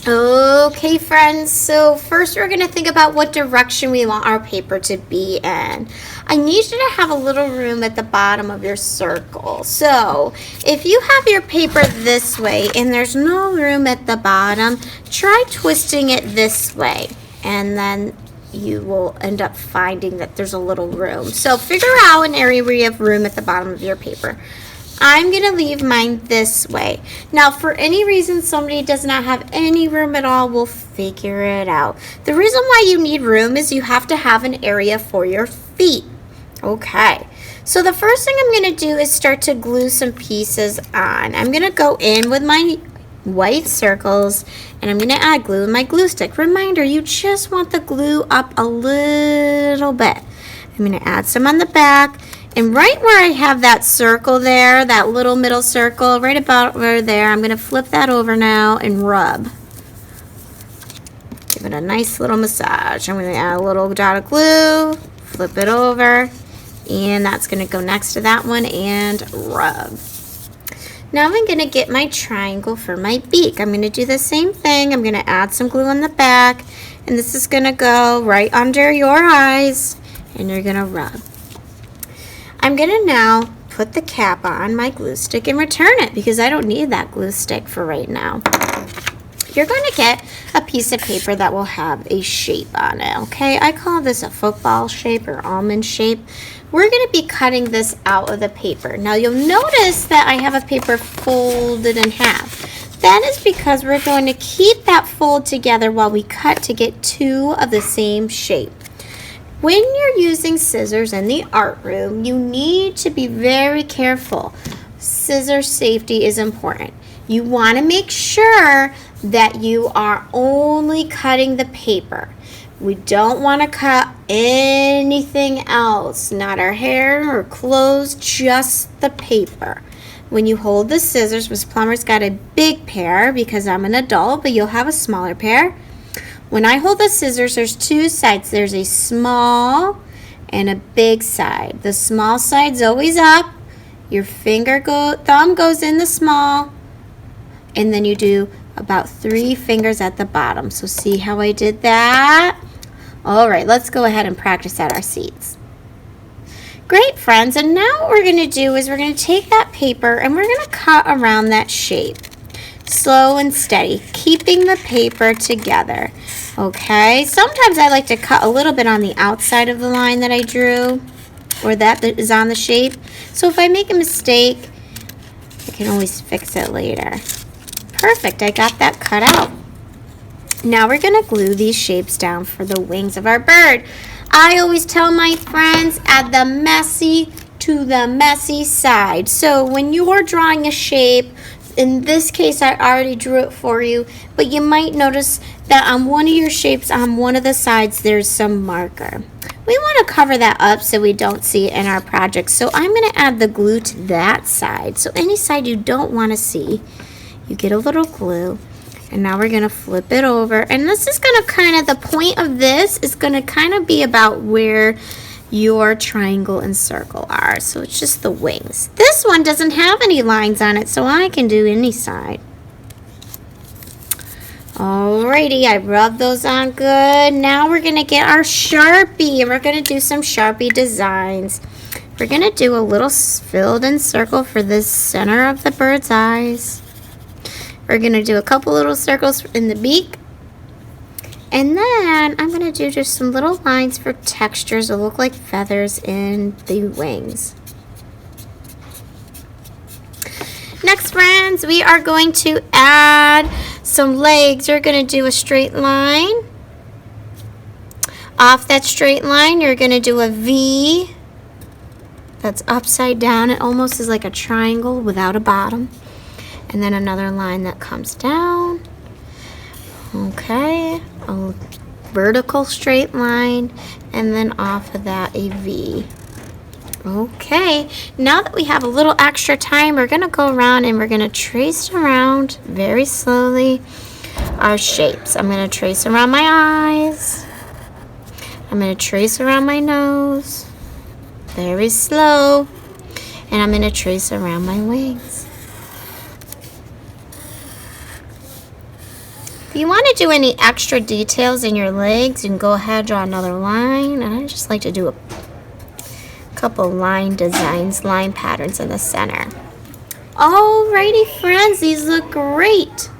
Okay, friends, so first we're going to think about what direction we want our paper to be in. I need you to have a little room at the bottom of your circle. So if you have your paper this way and there's no room at the bottom, try twisting it this way, and then you will end up finding that there's a little room. So figure out an area where you have room at the bottom of your paper. I'm going to leave mine this way. Now, for any reason somebody does not have any room at all, we'll figure it out. The reason why you need room is you have to have an area for your feet. Okay, so the first thing I'm going to do is start to glue some pieces on. I'm going to go in with my white circles, and I'm going to add glue with my glue stick. Reminder, you just want the glue up a little bit. I'm going to add some on the back. And right where I have that circle there, that little middle circle, right about over there, I'm going to flip that over now and rub. Give it a nice little massage. I'm going to add a little dot of glue, flip it over, and that's going to go next to that one and rub. Now I'm going to get my triangle for my beak. I'm going to do the same thing. I'm going to add some glue on the back, and this is going to go right under your eyes, and you're going to rub. I'm going to now put the cap on my glue stick and return it because I don't need that glue stick for right now. You're going to get a piece of paper that will have a shape on it, okay? I call this a football shape or almond shape. We're going to be cutting this out of the paper. Now you'll notice that I have a paper folded in half. That is because we're going to keep that fold together while we cut to get two of the same shape. When you're using scissors in the art room, you need to be very careful. Scissor safety is important. You want to make sure that you are only cutting the paper. We don't want to cut anything else, not our hair or clothes, just the paper. When you hold the scissors, Miss Plummer's got a big pair because I'm an adult, but you'll have a smaller pair. When I hold the scissors, there's two sides. There's a small and a big side. The small side's always up. Your thumb goes in the small, and then you do about 3 fingers at the bottom. So see how I did that? All right, let's go ahead and practice at our seats. Great, friends, and now what we're going to do is we're going to take that paper and we're going to cut around that shape. Slow and steady, keeping the paper together. Okay, sometimes I like to cut a little bit on the outside of the line that I drew, or that is on the shape. So if I make a mistake, I can always fix it later. Perfect, I got that cut out. Now we're going to glue these shapes down for the wings of our bird. I always tell my friends, add the messy to the messy side. So when you're drawing a shape, in this case, I already drew it for you, but you might notice that on one of your shapes, on one of the sides, there's some marker. We want to cover that up so we don't see it in our project. So I'm going to add the glue to that side. So any side you don't want to see, you get a little glue. And now we're going to flip it over. And this is going to the point of this is going to kind of be about where your triangle and circle are. So it's just the wings. This one doesn't have any lines on it, so I can do any side. Alrighty, I rubbed those on good. Now we're going to get our Sharpie, and we're going to do some Sharpie designs. We're going to do a little filled in circle for the center of the bird's eyes. We're going to do a couple little circles in the beak. And then I'm going to do just some little lines for textures that look like feathers in the wings. Next, friends, we are going to add some legs. You're going to do a straight line. Off that straight line, you're going to do a V. That's upside down. It almost is like a triangle without a bottom. And then another line that comes down. Okay, a vertical straight line, and then off of that a V. Okay, now that we have a little extra time, we're going to go around and we're going to trace around very slowly our shapes. I'm going to trace around my eyes. I'm going to trace around my nose, very slow, and I'm going to trace around my wings. If you want to do any extra details in your legs, you can go ahead and draw another line. And I just like to do a couple line designs, line patterns in the center. Alrighty, friends, these look great.